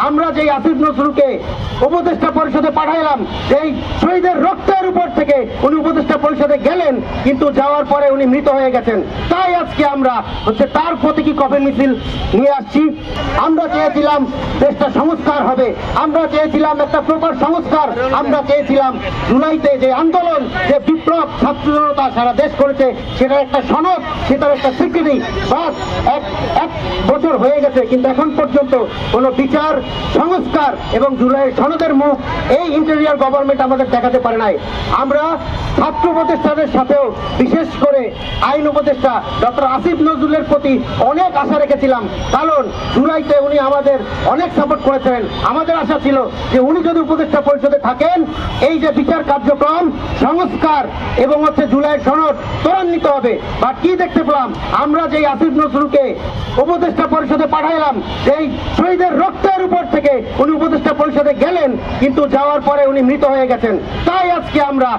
আমরা যে আসিফ নজরুলকে উপদেষ্টা পরিষদে পাঠাইলাম, সেই শহীদের রক্তের উপর থেকে উনি উপদেষ্টা পরিষদে গেলেন, কিন্তু যাওয়ার পরে উনি মৃত হয়ে গেছেন। তাই আজকে আমরা তার প্রতীকী কফিন মিছিল নিয়ে আসছি। আমরা চেয়েছিলাম দেশটা সংস্কার হবে, আমরা চেয়েছিলাম একটা প্রপার সংস্কার, আমরা চেয়েছিলাম জুলাইতে যে আন্দোলন, যে বিপ্লব ছাত্র জনতা সারা দেশ করেছে, সেটার একটা সনদ, সেটার একটা স্বীকৃতি। বাস এক বছর হয়ে গেছে, কিন্তু এখন পর্যন্ত কোনো বিচার, সংস্কার এবং জুলাইয়ের সনদের মুখ এই ইন্টেরিয়র গভর্নমেন্ট আমাদের দেখাতে পারে নাই। আমরা ছাত্র উপদেষ্টাদের সাথেও, বিশেষ করে আইন উপদেষ্টা ডক্টর আসিফ নজরুলের প্রতি অনেক আশা রেখেছিলাম, কারণ জুলাইতে উনি আমাদের অনেক সাপোর্ট করেছেন। আমাদের আশা ছিল যে উনি যদি উপদেষ্টা পরিষদে থাকেন, এই যে বিচার কার্যক্রম, সংস্কার এবং জুলাইয়ের সনদ ত্বরান্বিত হবে। বা কি দেখতে পেলাম, আমরা যে আসিফ নজরুলকে উপদেষ্টা পরিষদে পাঠাইলাম, সেই শহীদের রক্তের উপর থেকে উনি উপদেষ্টা পরিষদে গেলেন, কিন্তু যাওয়ার পরে উনি মৃত হয়ে গেছেন। তাই আজকে আমরা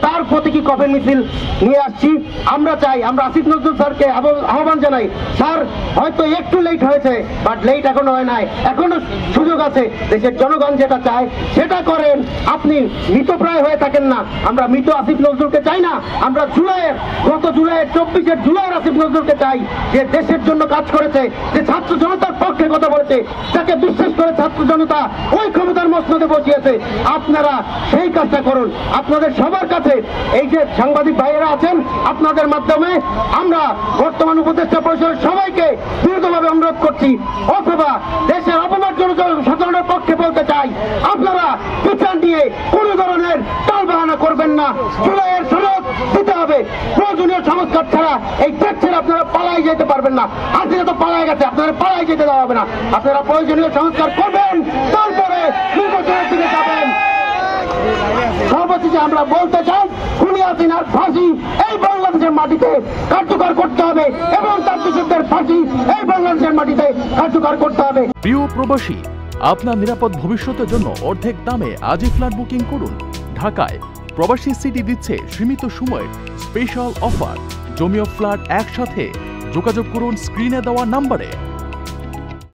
তার প্রতীকী কফিন মিছিল নিয়ে আসছি। আমরা চাই, আমরা আসিফ নজরুল স্যারকে আহ্বান জানাই, স্যার হয়তো একটু লেট হয়েছে, বাট লেট এখনো হয় নাই, এখনো সুযোগ আছে। দেশের জনগণ যেটা চায় সেটা করেন। আপনি মৃতপ্রায় হয়ে থাকেন না। আমরা মৃত আসিফ নজরুলকে চাই না, আমরা গত জুলাইয়ের 24 জুলাইয়ের আসিফ নজরুলকে চাই, যে দেশের জন্য কাজ করেছে, যে ছাত্র জনতার পক্ষে কথা বলেছে, তাকে বিশ্বাস করে ছাত্র জনতা ওই ক্ষমতার মসনদে বসিয়েছে। আপনারা সেই কাজটা করুন। আপনাদের সবার কাছে, এই যে সাংবাদিক ভাইয়েরা আছেন, আপনাদের মাধ্যমে আমরা বর্তমান উপদেষ্টা পরিষদের সবাইকে বিরতভাবে অনুরোধ করছি, অথবা দেশের অপমানজনক সাধারণের পক্ষে বলতে চাই, আপনারা বিচার নিয়ে কোন ধরনের টালবাহানা করবেন না। জুলাইয়ের সনদ দিতে হবে। প্রয়োজনীয় সংস্কার ছাড়া এই দেশ ছেড়ে আপনারা পালাই যেতে পারবেন না। হাসিনা তো পালাই গেছে, আপনারা পালাই যেতে দেওয়া হবে না। আপনারা প্রয়োজনীয় সংস্কার করবেন, তারপরে নির্বাচনের দিকে যাবেন। সর্বশেষে আমরা বলতে চাই, খুনি হাসিনার ফাঁসি এই বাংলাদেশের মাটিতে কার্যকর করতে হবে এবং তার দোষীদের ফাঁসি এই বাংলাদেশের মাটিতে কার্যকর করতে হবে। প্রিয় প্রবাসী, আপনার নিরাপদ ভবিষ্যতের জন্য অর্ধেক দামে আজই ফ্ল্যাট বুকিং করুন। ঢাকায় প্রবাসী সিটি দিচ্ছে সীমিত সময়ের স্পেশাল অফার। জমিও ফ্ল্যাট একসাথে। যোগাযোগ করুন স্ক্রিনে দেওয়া নাম্বারে।